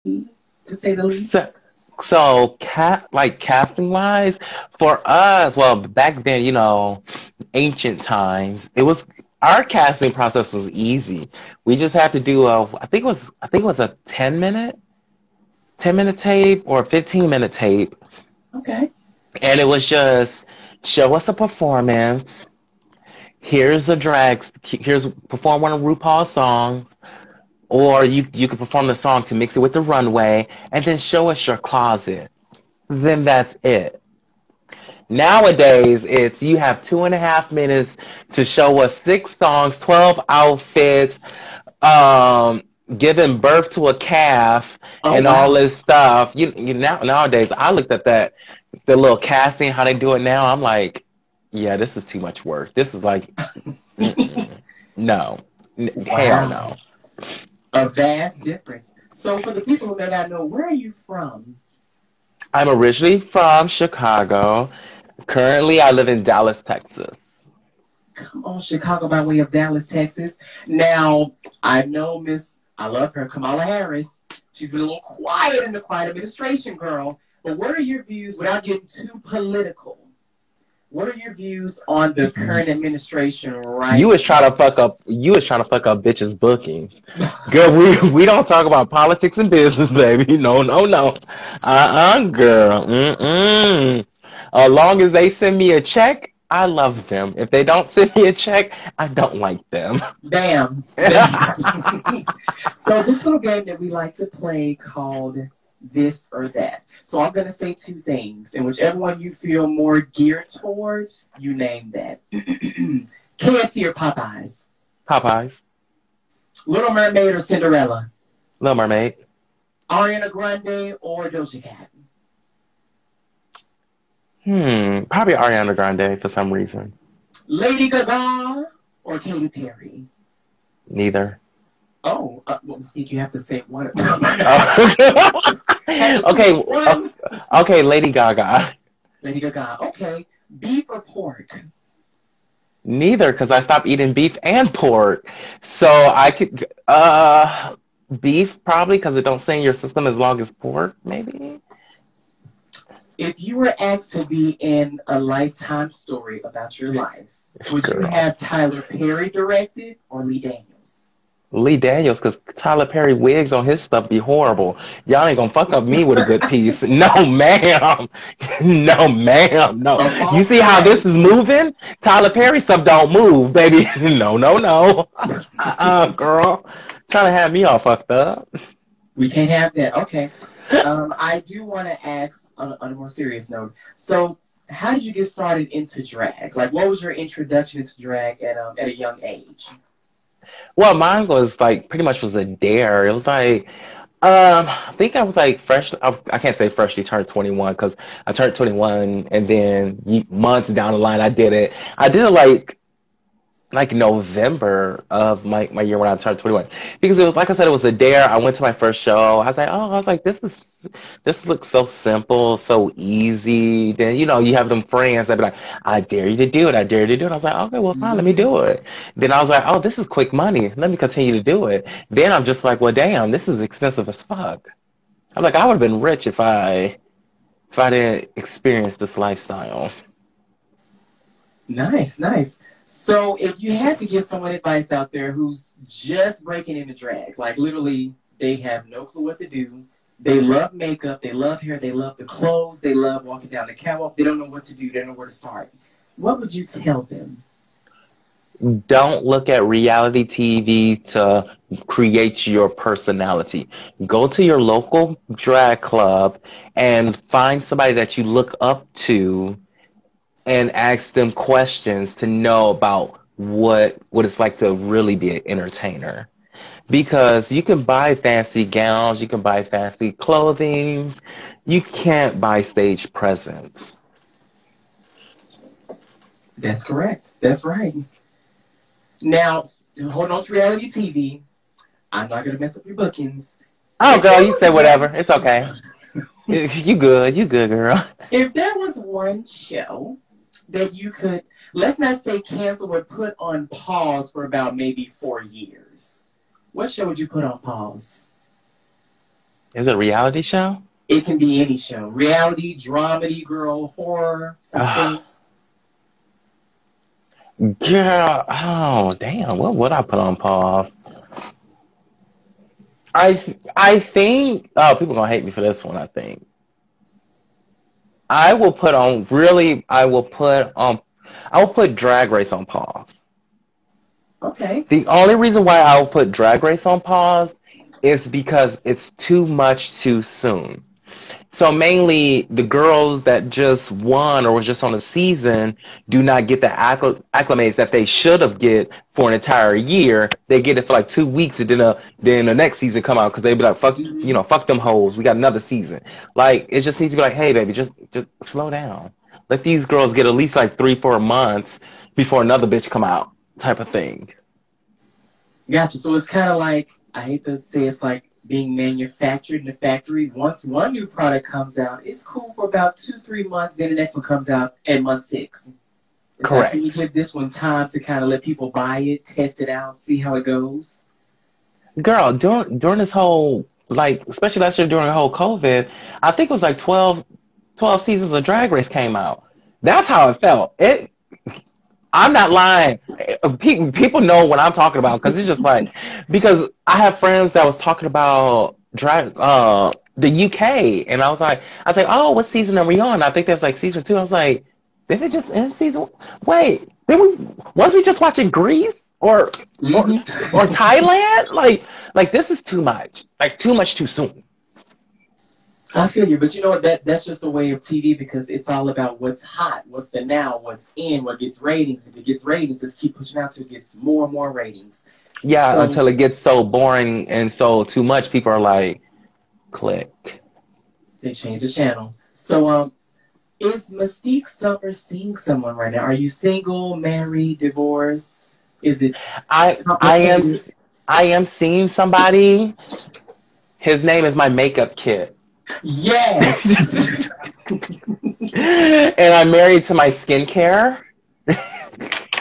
to say the So, least. like casting wise, for us, well, back then, ancient times, our casting process was easy. We just had to do I think it was a 10-minute tape or a 15-minute tape, Okay. and it was just show us a performance. Here's perform one of RuPaul's songs, or you could perform the song to mix it with the runway, and then show us your closet. Then that's it. Nowadays, it's you have 2.5 minutes to show us 6 songs, 12 outfits, um, giving birth to a calf, Oh and all wow. this stuff. Nowadays, I looked at the little casting, how they do it now. I'm like, yeah, this is too much work. This is like, mm-mm, no, hell Wow. no. A vast difference. So for the people who may not know, where are you from? I'm originally from Chicago. Currently, I live in Dallas, Texas. Come on, Chicago by way of Dallas, Texas. Now, I know I love her, Kamala Harris. She's been a little quiet in the quiet administration, girl. But what are your views, without getting too political, what are your views on the current administration You right was trying to now? fuck up. You was trying to fuck up bitches' bookings. Girl, we don't talk about politics and business, baby. No, no, no. Girl. Mm-mm. As long as they send me a check, I love them. If they don't send me a check, I don't like them. Bam. Bam. So this little game that we like to play called this or that. So I'm going to say two things, and whichever one you feel more geared towards, you name that. KFC or Popeyes? Popeyes, Little Mermaid or Cinderella? Little Mermaid. Ariana Grande or Doja Cat? Probably Ariana Grande for some reason. Lady Gaga or Katy Perry? Neither. Oh, well, Mystique, you have to say one. Oh. Have to Okay, choose one. okay, Lady Gaga. Lady Gaga. Okay. Beef or pork? Neither, because I stopped eating beef and pork. So I could beef probably because it don't stay in your system as long as pork, maybe. If you were asked to be in a lifetime story about your life, would you Girl. have Tyler Perry directed or Lee Daniels? Lee Daniels, because Tyler Perry wigs on his stuff be horrible. Y'all ain't gonna fuck up me with a good piece. No, ma'am. No, ma'am. No. A You false see how this is flash. moving? Tyler Perry stuff don't move, baby. No, no, no. Girl. Trying to have me all fucked up. We can't have that. Okay. I do want to ask on a more serious note. So, how did you get started into drag? Like, what was your introduction into drag at a young age? Well, mine was like pretty much was a dare. It was like, I think I was like fresh. I can't say freshly turned 21 because I turned 21 and then months down the line I did it. I did it like November of my year when I turned 21. Because it was like I said, it was a dare. I went to my first show. I was like, this looks so simple, so easy. Then you have them friends that be like, I dare you to do it. I dare you to do it. I was like, okay, well fine, let me Hmm. do it. Then I was like, oh, this is quick money. Let me continue to do it. Then I'm just like, well damn, this is expensive as fuck. I'm like, I would have been rich if I didn't experience this lifestyle. Nice, nice. So, if you had to give someone advice out there who's just breaking into drag, like literally they have no clue what to do, they love makeup, they love hair, they love the clothes, they love walking down the catwalk, they don't know what to do, they don't know where to start. What would you tell them? Don't look at reality TV to create your personality. Go to your local drag club and find somebody that you look up to and ask them questions to know about what it's like to really be an entertainer. Because you can buy fancy gowns, you can buy fancy clothing, you can't buy stage presence. That's correct. That's right. Now, hold on to reality TV. I'm not going to mess up your bookings. Oh, If girl, there you was say whatever. one It's okay. You good, girl. if there was one show that you could, let's not say cancel, but put on pause for about maybe 4 years, what show would you put on pause? Is it a reality show? It can be any show. Reality, dramedy, girl, horror, Ugh. suspense. Girl, oh damn, what would I put on pause? I think people gonna hate me for this one, I think. I will put Drag Race on pause. Okay. The only reason why I will put Drag Race on pause is because it's too much too soon. So mainly the girls that just won or was just on a season do not get the acclimates that they should have get for an entire year. They get it for like 2 weeks, and then the next season come out because they be like, fuck, Hmm. fuck them hoes. We got another season. Like it just needs to be like, hey baby, just slow down. Let these girls get at least like 3-4 months before another bitch come out, type of thing. Gotcha. So it's kind of like, I hate to say it's like being manufactured in the factory. Once one new product comes out, it's cool for about 2, 3 months. Then the next one comes out at month 6. It's like, can you Correct. give this one time to kind of let people buy it, test it out, see how it goes? Girl, during this whole like, especially last year during the whole COVID, I think it was like 12 seasons of Drag Race came out. That's how it felt. I'm not lying. People know what I'm talking about because it's just like, because I have friends that was talking about the UK, and I was like, oh, what season are we on? I think that's like season 2. I was like, did it just end season 1? Wait, then was we just watching Greece or Hmm. or Thailand? Like this is too much. Like too much too soon. I feel you, but you know what? That's just a way of TV because it's all about what's hot, what's the now, what's in, what gets ratings. If it gets ratings, just keep pushing out till it gets more and more ratings. Yeah, So until it gets so boring and so too much, people are like, click. they changed the channel. So is Mystique Summer seeing someone right now? Are you single, married, divorced? Is it I I am complicated? I am seeing somebody. His name is my makeup kit. Yes. And I'm married to my skincare.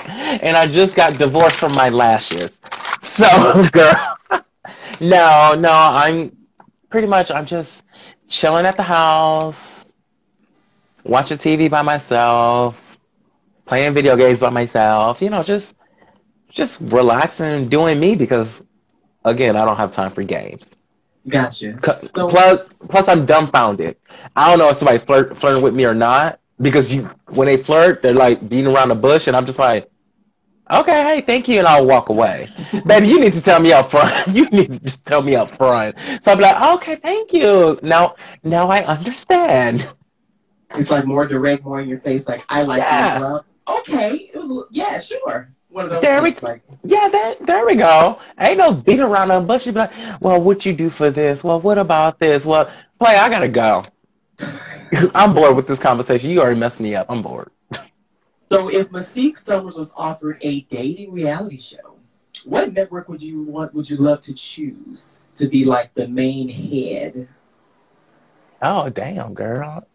And I just got divorced from my lashes. So, girl, no, I'm just chilling at the house, watching TV by myself, playing video games by myself, just relaxing, doing me because again, I don't have time for games. Gotcha. So Plus, I'm dumbfounded. I don't know if somebody flirting with me or not because when they flirt, they're like beating around the bush, and I'm just like, okay, hey, thank you, and I'll walk away. Baby, you need to tell me up front. You need to just tell me up front. So I'll be like, okay, thank you. Now I understand. it's like more direct, more in your face. Like I like you to Yeah, go out. Okay, it was yeah, sure. One of those there we, things. Like yeah, there we go. Ain't no beat around the bush. You be like, well, what you do for this? Well, what about this? Well, play, I gotta go. I'm bored with this conversation. You already messed me up. I'm bored. so, if Mystique Summers was offered a dating reality show, what network would you want? Would you love to choose to be like the main head? Oh, damn, girl.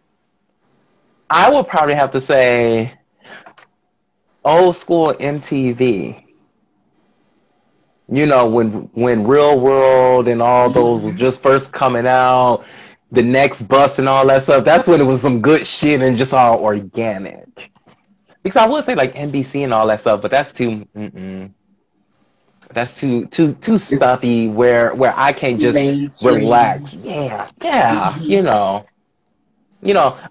I would probably have to say old school MTV. When Real World and all those was just first coming out, the next bus and all that stuff. That's when it was some good shit and just all organic. Because I would say like NBC and all that stuff, but that's too. That's too It's stuffy. Where I can't just relax. mainstream. Yeah, yeah.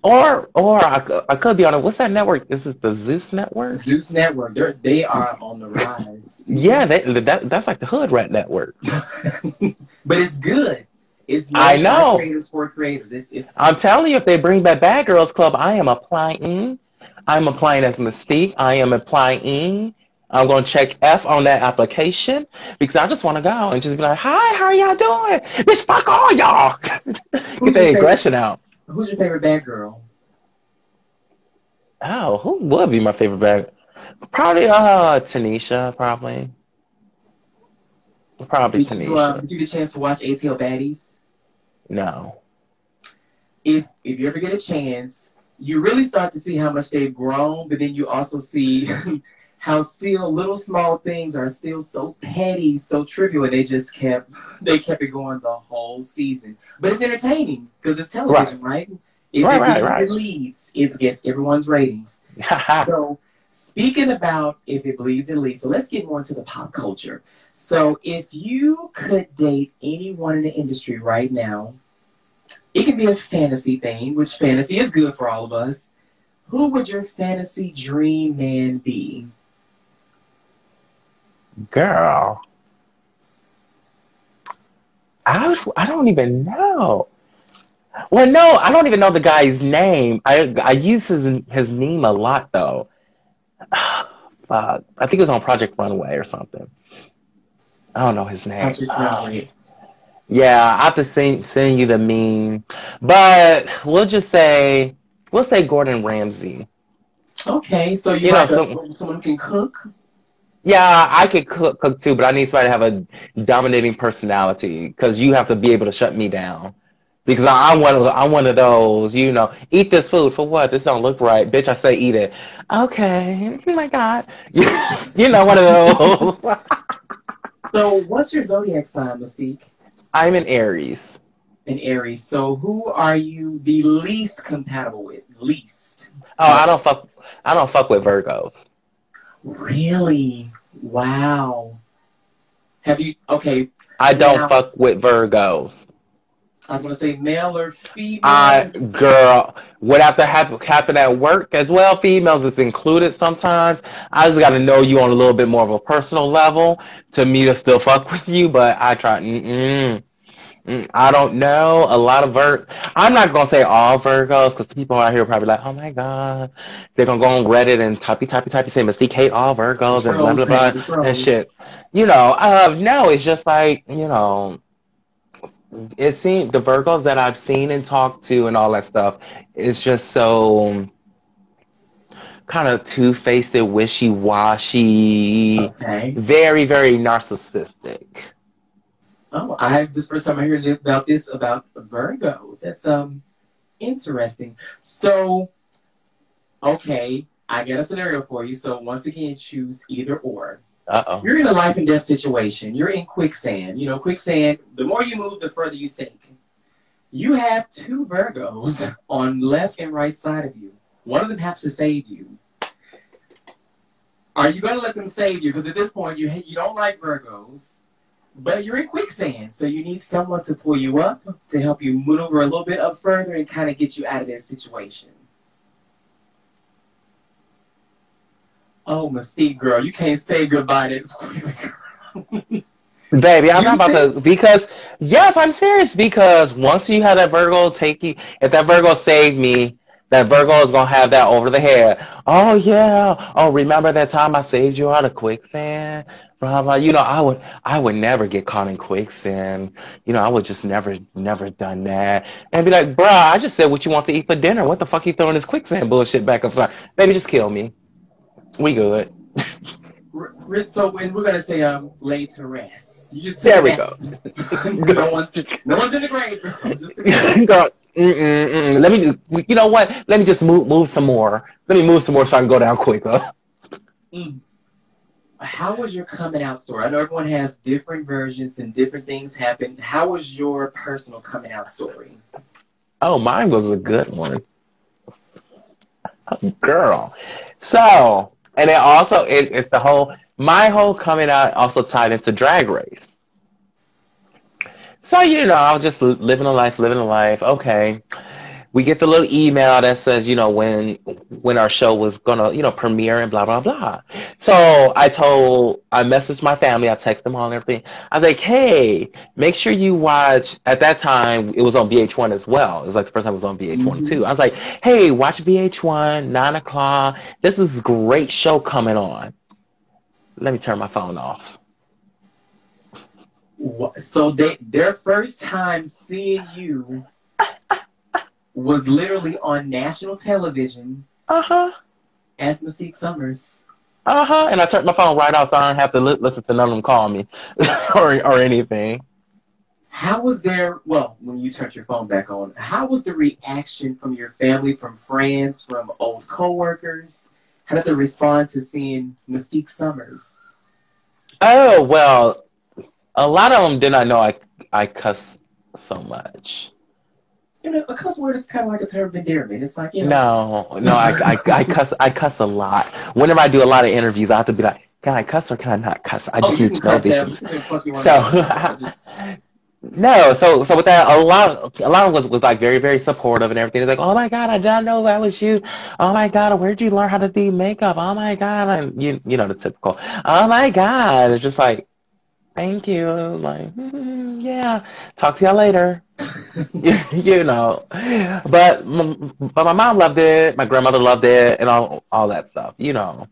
Or I could be on it. What's that network? Is it the Zeus network? Zeus Network, they are on the rise. Yeah, that's like the Hood Rat network. But it's good. It's I made by know. creators for creators. It's I'm telling you, if they bring back Bad Girls Club, I am applying. I'm applying as Mystique. I am applying. I'm going to check F on that application because I just want to go and just be like, hi, how are y'all doing? Bitch, fuck all y'all. Get who's your the favorite? aggression out. Who's your favorite bad girl? Oh, who would be my favorite bad? Probably Tanisha, probably. Probably Tanisha. Did you get a chance to watch ATL Baddies? No. If you ever get a chance, you really start to see how much they've grown, but then you also see how still little small things are still so petty, so trivial, and they kept it going the whole season. But it's entertaining because it's Right. television, right? If Right, it right, leads, it right. leads. It gets everyone's ratings. So speaking about if it bleeds, it leads. So let's get more into the pop culture. So if you could date anyone in the industry right now, it can be a fantasy thing, which fantasy is good for all of us. Who would your fantasy dream man be? Girl, I don't even know. Well, no, I don't even know the guy's name. I use his name a lot though. Fuck. I think it was on Project Runway or something. I don't know his name. Patrick Runway. Yeah, I have to send you the meme. But we'll say Gordon Ramsay. Okay, so you You know, like some someone who can cook? yeah, I could cook too, but I need somebody to have a dominating personality because you have to be able to shut me down. Because I'm one of those, eat this food for what? This don't look right. Bitch, I say eat it. Okay. Oh my God. One of those. So what's your zodiac sign, Mystique? I'm an Aries. An Aries. So who are you the least compatible with? Least. Oh, I don't fuck with Virgos. Really? Wow. Have you? Okay. I don't Now, fuck with Virgos. I was gonna say male or female. Girl, what after happen at work as well, females it's included sometimes. I just got to know you on a little bit more of a personal level to me to still fuck with you, but I try. I don't know. A lot of I'm not gonna say all Virgos because people out here are probably like, oh my God, they're gonna go on Reddit and typey say Mystique hate all The Virgos and blah pros, blah honey. blah The and pros. shit. No, it's just like it seems the Virgos that I've seen and talked to and all that stuff is just so kind of two-faced, wishy-washy, Okay. very, very narcissistic. Oh, I this first time I heard about this about Virgos. That's interesting. So, okay, I got a scenario for you. So once again, choose either or. Uh-oh. You're in a life and death situation. You're in quicksand. You know, quicksand, the more you move, the further you sink. You have two Virgos on left and right side of you. One of them has to save you. Are you going to let them save you? Because at this point, you don't like Virgos, but you're in quicksand. So you need someone to pull you up, to help you maneuver a little bit up further and kind of get you out of this situation. Oh, Mystique, girl, you can't say goodbye that quickly, girl. Baby, I'm You not about to, serious? because, yes, I'm serious, because once you have that Virgo take you, if that Virgo saved me, that Virgo is going to have that over the head. Oh, yeah. Oh, remember that time I saved you out of quicksand? Blah, blah. I would never get caught in quicksand. I would just never done that. And be like, bruh, I just said what you want to eat for dinner. What the fuck you throwing this quicksand bullshit back up front? Baby, just kill me. We good. So, and we're gonna say laid to rest. You just took There a we nap. go. no one's in the grave, girl. Just took a nap. Girl, let me. You know what? Let me just move some more. Let me move some more so I can go down quicker. Mm. How was your coming out story? I know everyone has different versions and different things happen. How was your personal coming out story? Oh, mine was a good one, girl. So, and it also it's the whole my whole coming out also tied into Drag Race. So I was just living a life, living a life. Okay, we get the little email that says, when our show was gonna, premiere and blah blah blah. So I messaged my family, I texted them all and everything. I was like, hey, make sure you watch. At that time, it was on VH1 as well. It was like the first time it was on VH1 Mm-hmm. too. I was like, hey, watch VH1, 9 o'clock. This is a great show coming on. Let me turn my phone off. So their first time seeing you was literally on national television Uh-huh. as Mystique Summers. Uh-huh. And I turned my phone right off so I don't have to listen to none of them call me or anything. How was when you turned your phone back on, how was the reaction from your family, from friends, from old coworkers? How did they respond to seeing Mystique Summers? Oh, well, a lot of them did not know I cuss so much. A cuss word is kind of like a term of endearment. It's like, No, I cuss a lot. Whenever I do a lot of interviews, I have to be like, can I cuss or can I not cuss? I Oh, just you need can to know cuss these at things. them. You can fuck you want to talk about. Just So no, so with that, a lot of was like very, very supportive and everything. It's like, oh my God, I didn't know that was you. Oh my God, where'd you learn how to do makeup? Oh my God, and you know the typical. Oh my God, it's just like, thank you. Like, yeah, talk to y'all later. You know, but my mom loved it, my grandmother loved it, and all that stuff. You know.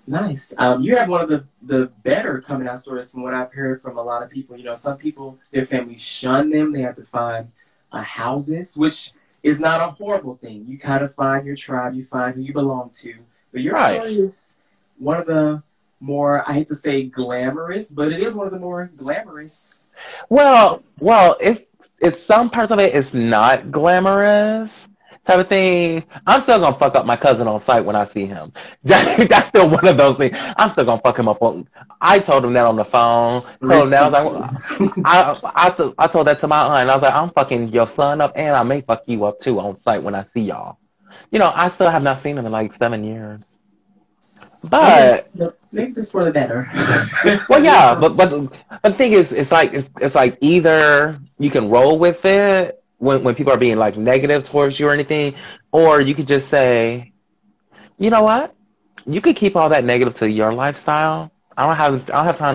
nice. You have one of the better coming out stories from what I've heard from a lot of people. Some people, their families shun them. They have to find houses, which is not a horrible thing. You kind of find your tribe, you find who you belong to. But your Right. story is one of the more, I hate to say glamorous, but it is one of the more glamorous. Well, it's some parts of it is not glamorous type of thing. I'm still gonna fuck up my cousin on sight when I see him. That's still one of those things. I'm still gonna fuck him up on. I told him that on the phone. Told him that I was Respectfully. like, I told that to my aunt. I was like, I'm fucking your son up, and I may fuck you up too on sight when I see y'all. I still have not seen him in like 7 years. Maybe, But maybe this for the better. well, yeah, but the thing is, it's like either you can roll with it when people are being like negative towards you or anything, or you could just say, you know what, you could keep all that negative to your lifestyle. I don't have time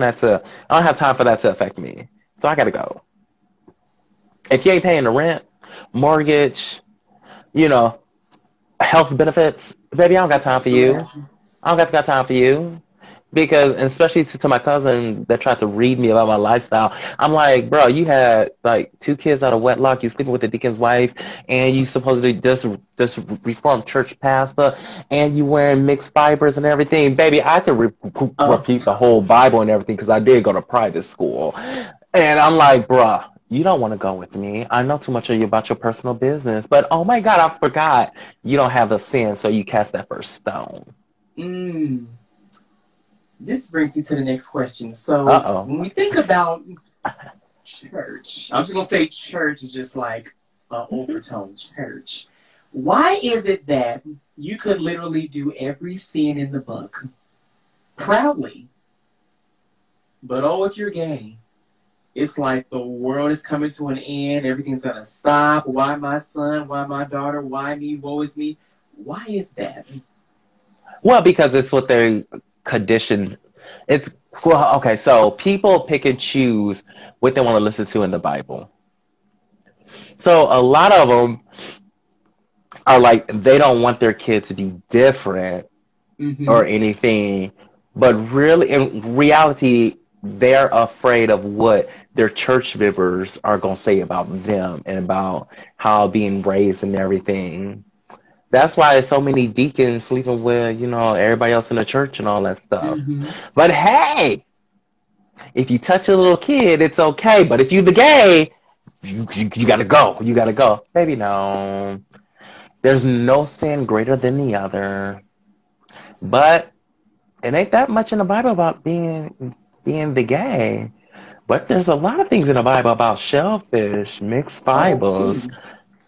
for that to affect me. So I gotta go. If you ain't paying the rent, mortgage, you know, health benefits, baby, I don't got time for you. I don't got time for you. Because, especially to my cousin that tried to read me about my lifestyle, I'm like, bro, you had like 2 kids out of wedlock, you sleeping with the deacon's wife, and you supposedly just reformed church pastor, and you wearing mixed fibers and everything. Baby, I could Oh, repeat the whole Bible and everything because I did go to private school. And I'm like, bruh, you don't want to go with me. I know too much of you about your personal business. But, oh my God, I forgot. You don't have the sin, so you cast that first stone. mm. This brings me to the next question. So, Uh-oh. when we think about church, I'm just going to say church is just like an overtone church. Why is it that you could literally do every sin in the book proudly, but oh, if you're gay, it's like the world is coming to an end, everything's going to stop. Why my son? Why my daughter? Why me? Woe is me. Why is that? Well, because it's what they're conditioned. It's well, okay. So people pick and choose what they want to listen to in the Bible. So a lot of them are like they don't want their kid to be different Mm-hmm. or anything, but really, in reality, they're afraid of what their church members are gonna say about them and about how being raised and everything. That's why there's so many deacons sleeping with, everybody else in the church and all that stuff. Mm-hmm. But hey, if you touch a little kid, it's okay. But if you the gay, you gotta go. You gotta go. Baby, no. There's no sin greater than the other. But it ain't that much in the Bible about being the gay. But there's a lot of things in the Bible about shellfish, mixed Oh, Bibles. ooh.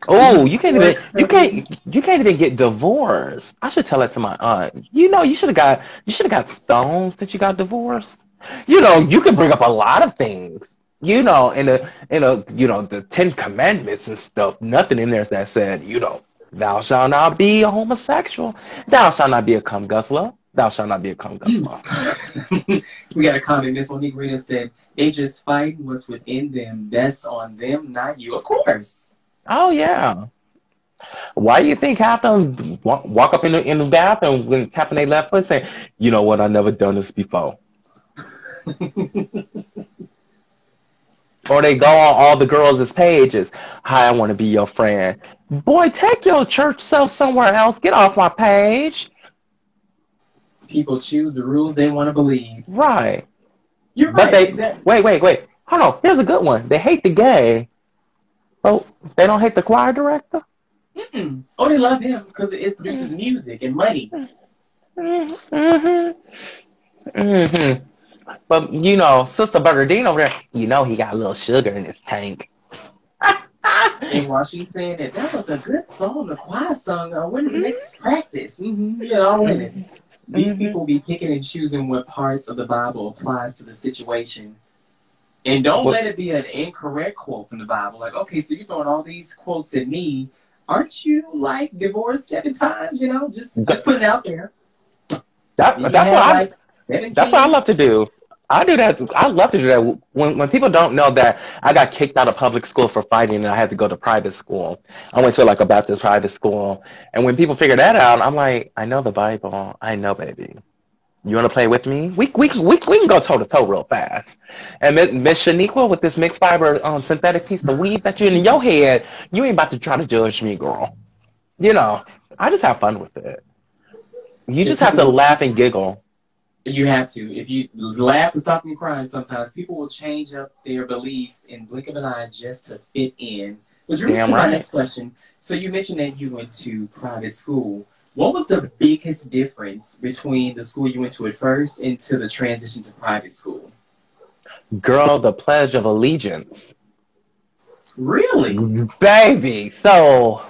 Oh, What? you can't even get divorced. I should tell that to my aunt. You should have got stoned since you got divorced. You can bring up a lot of things. The 10 Commandments and stuff. Nothing in there that said, thou shalt not be a homosexual. Thou shalt not be a cum guzzler. Thou shalt not be a cum guzzler. We got a comment. Miss Monique Rita said, they just fight what's within them. That's on them, not you. Of course. Oh yeah. Why do you think half of them walk up in the bathroom when tapping their left foot saying, you know what, I never done this before? Or they go on all the girls' pages. Hi, I want to be your friend. Boy, take your church self somewhere else. Get off my page. People choose the rules they want to believe. Right. You're But right. Exactly. wait. Hold on. Here's a good one. They hate the gay. Oh, they don't hate the choir director? Oh, they love him because it produces music and money. Mm-hmm. Mm-hmm. But you know, Sister Bernadine over there, you know he got a little sugar in his tank. And while she's saying that, that was a good song, the choir song. When is the next practice? Yeah, all in it. These Mm-hmm. people be picking and choosing what parts of the Bible applies to the situation. And don't What let it be an incorrect quote from the Bible. Like, okay, so you're throwing all these quotes at me. Aren't you like divorced 7 times? Just put it out there. that, Did you that's what have I like 7 that's what I love to kids? do. I do that. I love to do that. When people don't know that I got kicked out of public school for fighting and I had to go to private school. I went to like a Baptist private school. And when people figure that out, I'm like, I know the Bible. I know, baby. You want to play with me? We can go toe to toe real fast. And Miss Shaniqua with this mixed fiber synthetic piece of weed that you in your head, you ain't about to try to judge me, girl. You know, I just have fun with it. You So just have to people, laugh and giggle. you have to. If you laugh to stop them crying, sometimes people will change up their beliefs in blink of an eye just to fit in. Which brings me Damn to my right. next question. So you mentioned that you went to private school. What was the biggest difference between the school you went to at first and to the transition to private school? Girl, the Pledge of Allegiance. Really? Baby. So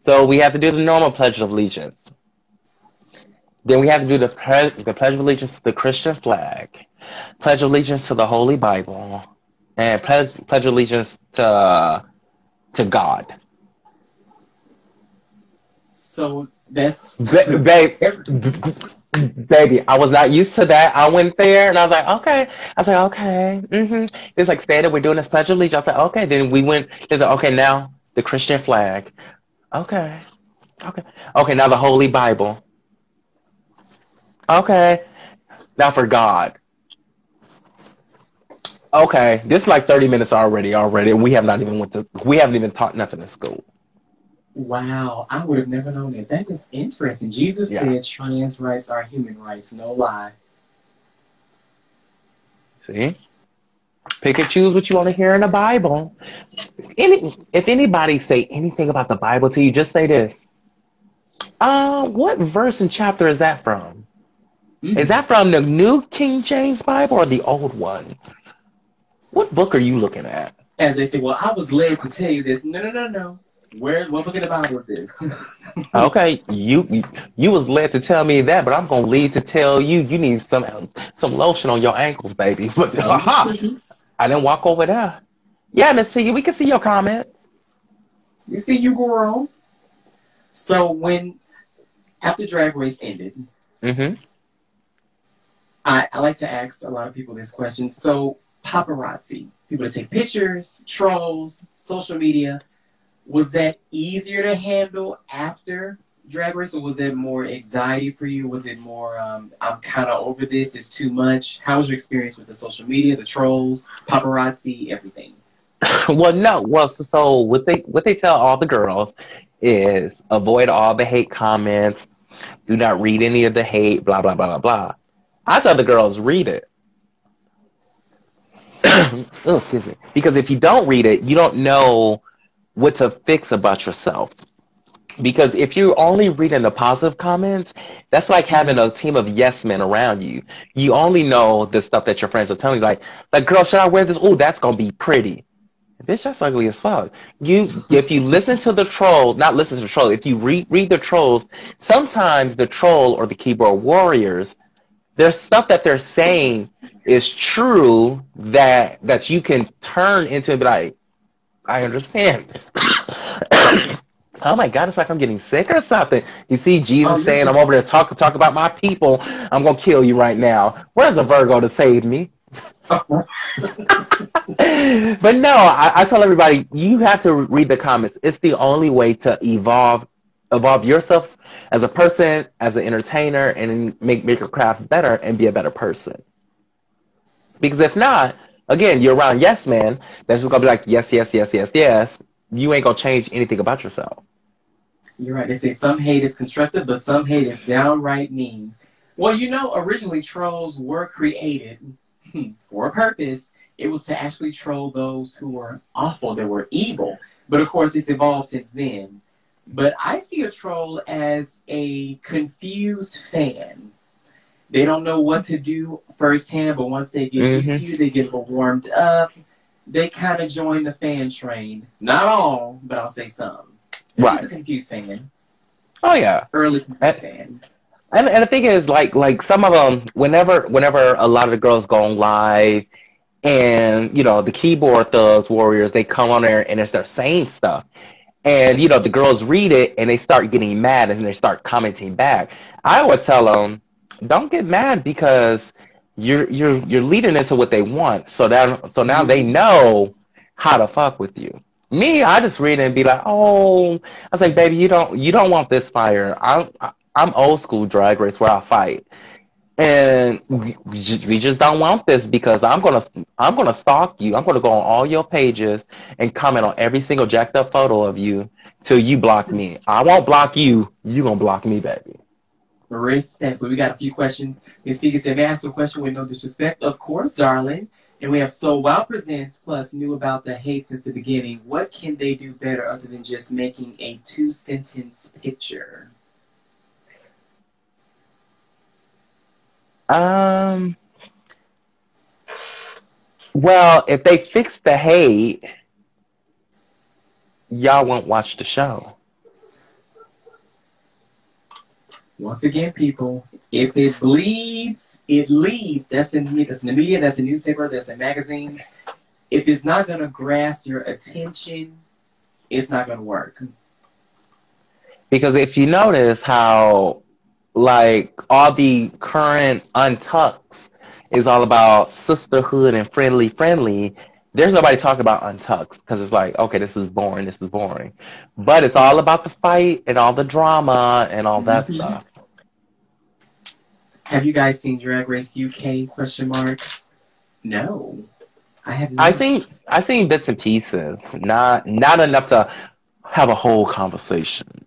we have to do the normal Pledge of Allegiance. Then we have to do the Pledge of Allegiance to the Christian flag, Pledge of Allegiance to the Holy Bible, and Pledge of Allegiance to God. So that's Babe, baby, I was not used to that. I went there and I was like, okay. I was like, okay. It's like, stay there. We're doing this Pledge of Allegiance. I said, okay. Then we went. It's like, okay, now the Christian flag. Okay. Okay. Okay, now the Holy Bible. Okay. Now for God. Okay. This is like 30 minutes already. And we haven't even taught nothing in school. wow. I would have never known that. That is interesting. Jesus Yeah. said trans rights are human rights. No lie. See? Pick and choose what you want to hear in the Bible. If anybody say anything about the Bible to you, just say this. What verse and chapter is that from? Is Mm. that from the New King James Bible or the old one? What book are you looking at? As they say, well, I was led to tell you this. No, no, no, no. What book of the Bible is this? Okay, you was led to tell me that, but I'm gonna lead to tell you need some lotion on your ankles, baby. But aha, I didn't walk over there. Yeah, Miss Piggy, we can see your comments. You see, you girl. So when after Drag Race ended, Mm-hmm. I like to ask a lot of people this question. So paparazzi, people that take pictures, trolls, social media, was that easier to handle after Drag Race, or was it more anxiety for you? Was it more, I'm kind of over this, it's too much? How was your experience with the social media, the trolls, paparazzi, everything? Well, no. Well, so what they tell all the girls is avoid all the hate comments. Do not read any of the hate. Blah blah blah blah blah. I tell the girls read it. Oh, excuse me. Because if you don't read it, you don't know what to fix about yourself. Because if you're only reading the positive comments, that's like having a team of yes men around you. You only know the stuff that your friends are telling you, like, girl, should I wear this? Oh, that's gonna be pretty. Bitch, that's ugly as fuck. If you listen to the troll, not listen to the troll, if you read the trolls, sometimes the troll or the keyboard warriors, there's stuff that they're saying is true that you can turn into and be like, I understand. Oh my God, it's like I'm getting sick or something. You see Oh, Jesus you're saying, I'm good. over there talk about my people. I'm gonna kill you right now. Where's a Virgo to save me? But no, I tell everybody you have to read the comments. It's the only way to evolve yourself as a person, as an entertainer, and make your craft better and be a better person. Because if not, again, you're around yes man that's just gonna be like yes, yes, yes, yes, yes. You ain't gonna change anything about yourself. You're right. They say some hate is constructive, but some hate is downright mean. Well, originally trolls were created for a purpose. It was to actually troll those who were awful, that were evil. But of course, it's evolved since then. But I see a troll as a confused fan. They don't know what to do firsthand, but once they get used to Hmm. you, they get warmed up. They kind of join the fan train. Not all, but I'll say some. They're just a Right. confused fan. Oh yeah. Early confused And, fan. and the thing is, like some of them, whenever a lot of the girls go on live, and the keyboard thugs warriors, they come on there and they start saying stuff, and the girls read it and they start getting mad and they start commenting back. I always tell them, don't get mad because you're leading into what they want. So now they Mm-hmm. know how to fuck with you. Me, I just read it and be like, oh, I was like, baby, you don't want this fire. I'm old school Drag Race where I fight. And we just don't want this because I'm gonna stalk you. I'm gonna go on all your pages and comment on every single jacked up photo of you till you block me. I won't block you. You gonna block me, baby. Respect. But we got a few questions. Miss Speaker said, may I ask a question with no disrespect? Of course, darling. And we have So Wow Presents Plus knew about the hate since the beginning. What can they do better other than just making a two-sentence picture? Um. Well, if they fix the hate, y'all won't watch the show. Once again, people, if it bleeds, it leads. That's in the media, that's in newspaper, that's in magazines. If it's not going to grasp your attention, it's not going to work. Because if you notice how, like, all the current untucks is all about sisterhood and friendly, there's nobody talking about untucks because it's like, okay, this is boring, this is boring. But it's all about the fight and all the drama and all that stuff. Have you guys seen Drag Race UK? Question mark. No, I have I not. think I seen bits and pieces, not enough to have a whole conversation.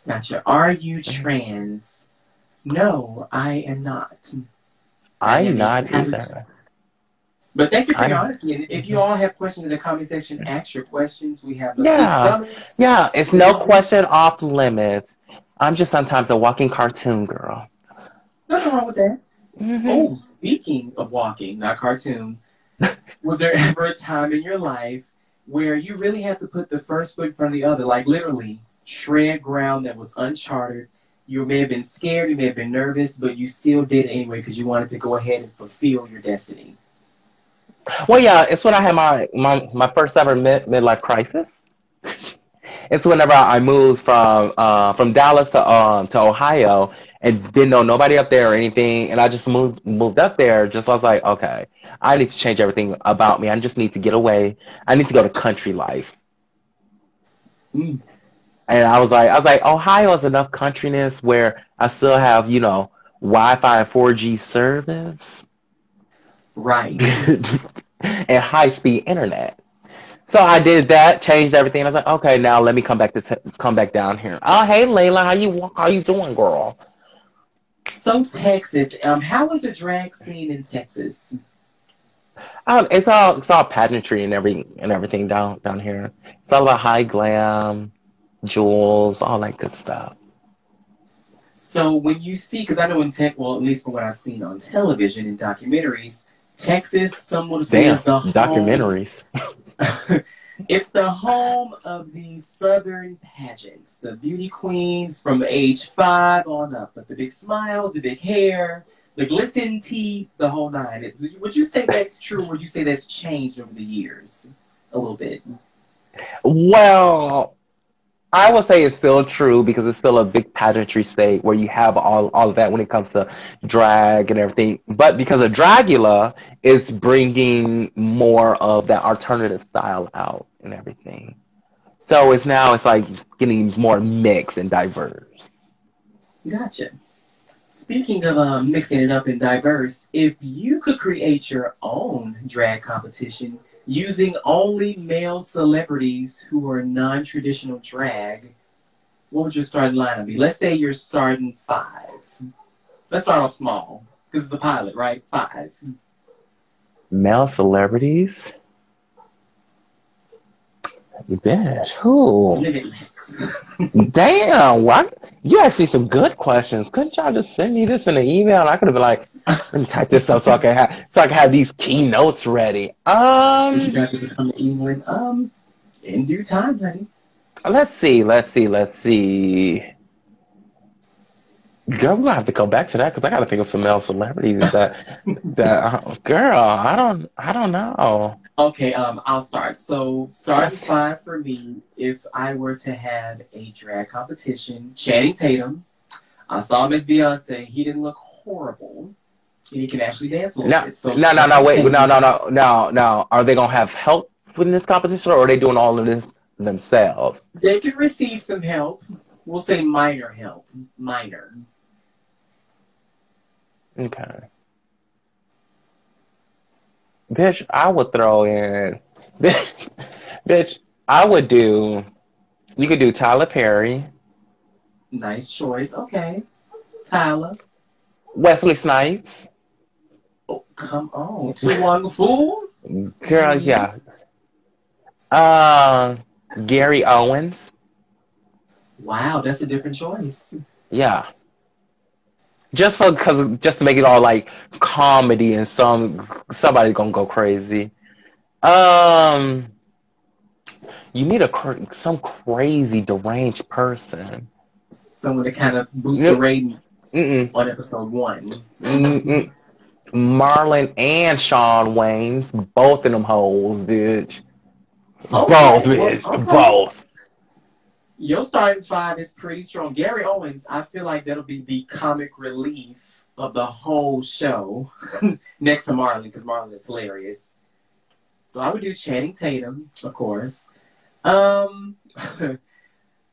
Gotcha. Are you trans? No, I am not. I I'm am a not pattern. either. But thank you for your I'm honesty. And if you all have questions in the comment section, ask your questions. We have Mystique Yeah, Summers. yeah, it's no question off limits. I'm just sometimes a walking cartoon girl. Nothing wrong with that. Hmm. Oh, speaking of walking, not cartoon, was there ever a time in your life where you really had to put the first foot in front of the other, like literally tread ground that was uncharted? You may have been scared, you may have been nervous, but you still did it anyway because you wanted to go ahead and fulfill your destiny. Well, yeah, it's when I had my first ever midlife crisis. It's whenever I moved from Dallas to Ohio and didn't know nobody up there or anything, and I just moved up there. Just I was like, okay, I need to change everything about me. I just need to get away. I need to go to country life. Mm, And I was like, Ohio has enough countryness where I still have Wi-Fi and 4G service right. and high-speed internet. So I did that, changed everything. I was like, okay, now let me come back down here. Oh, hey, Layla, how you doing, girl? So Texas, how was the drag scene in Texas? It's all pageantry and everything down here. It's all about high glam, jewels, all that good stuff. So when you see, because I know in tech, well, at least from what I've seen on television and documentaries, Texas, some would say Damn, is the home. documentaries. It's the home of the Southern pageants, the beauty queens from age 5 on up, but the big smiles, the big hair, the glisten teeth, the whole nine. Would you say that's true? Or would you say that's changed over the years a little bit? Well, I would say it's still true because it's still a big pageantry state where you have all of that when it comes to drag and everything. But because of Dragula, it's bringing more of that alternative style out and everything. So it's like getting more mixed and diverse. Gotcha. Speaking of mixing it up and diverse, if you could create your own drag competition using only male celebrities who are non-traditional drag, what would your starting lineup be? Let's say you're starting 5. Let's start off small because it's a pilot, right? 5. Male celebrities. Bitch, who? Limitless. Damn, what? You asked me some good questions. Couldn't y'all just send me this in an email? And I could have been like, let me type this up so I can have these keynotes ready. Would you guys ever come to England? In due time, honey. Let's see. Girl, we're gonna have to go back to that because I gotta think of some male celebrities girl, I don't know. Okay, I'll start. So starting five for me, if I were to have a drag competition, Channing Tatum. I saw him as Beyonce. He didn't look horrible. And he can actually dance a little bit. So No, wait, no. Are they gonna have help in this competition or are they doing all of this themselves? They can receive some help. We'll say minor help. Minor. Okay. Bitch, I would throw in. Bitch, you could do Tyler Perry. Nice choice. Okay. Tyler. Wesley Snipes. Oh, come on. Too Long Fool? Girl, yeah. Gary Owens. Wow, that's a different choice. Yeah. Just to make it all like comedy and somebody's gonna go crazy. You need some crazy deranged person. Someone to kind of boost the ratings on episode 1. Marlon and Shawn Wayans, both of them hoes, bitch. Okay. Both, bitch. Okay. Both. Your starting five is pretty strong. Gary Owens, I feel like that'll be the comic relief of the whole show next to Marlon, because Marlon is hilarious. So I would do Channing Tatum, of course.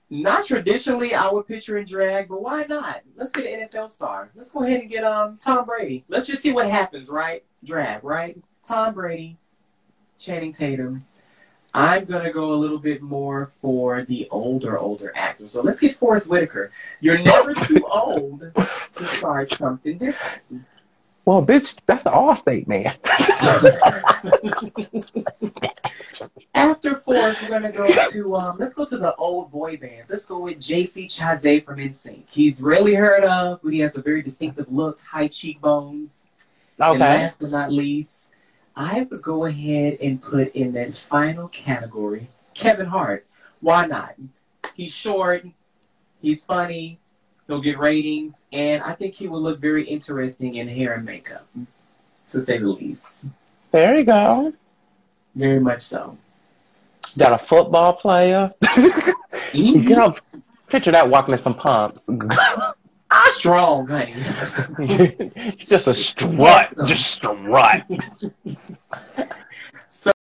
Not traditionally I would picture in drag, but why not? Let's get an NFL star. Let's go ahead and get Tom Brady. Let's just see what happens, right? Drag, right? Tom Brady, Channing Tatum. I'm going to go a little bit more for the older actors. So let's get Forrest Whitaker. You're never too old to start something different. Well, bitch, that's the Allstate man. After Forrest, we're going to go to, let's go to the old boy bands. Let's go with J.C. Chasez from NSYNC. He's rarely heard of, but he has a very distinctive look, high cheekbones. Okay. And last but not least, I would go ahead and put in that final category, Kevin Hart. Why not? He's short, he's funny, he'll get ratings, and I think he will look very interesting in hair and makeup, to say the least. There you go. Very much so. Got a football player. Girl, picture that walking in some pumps. Strong, honey. Just a strut. Just strut.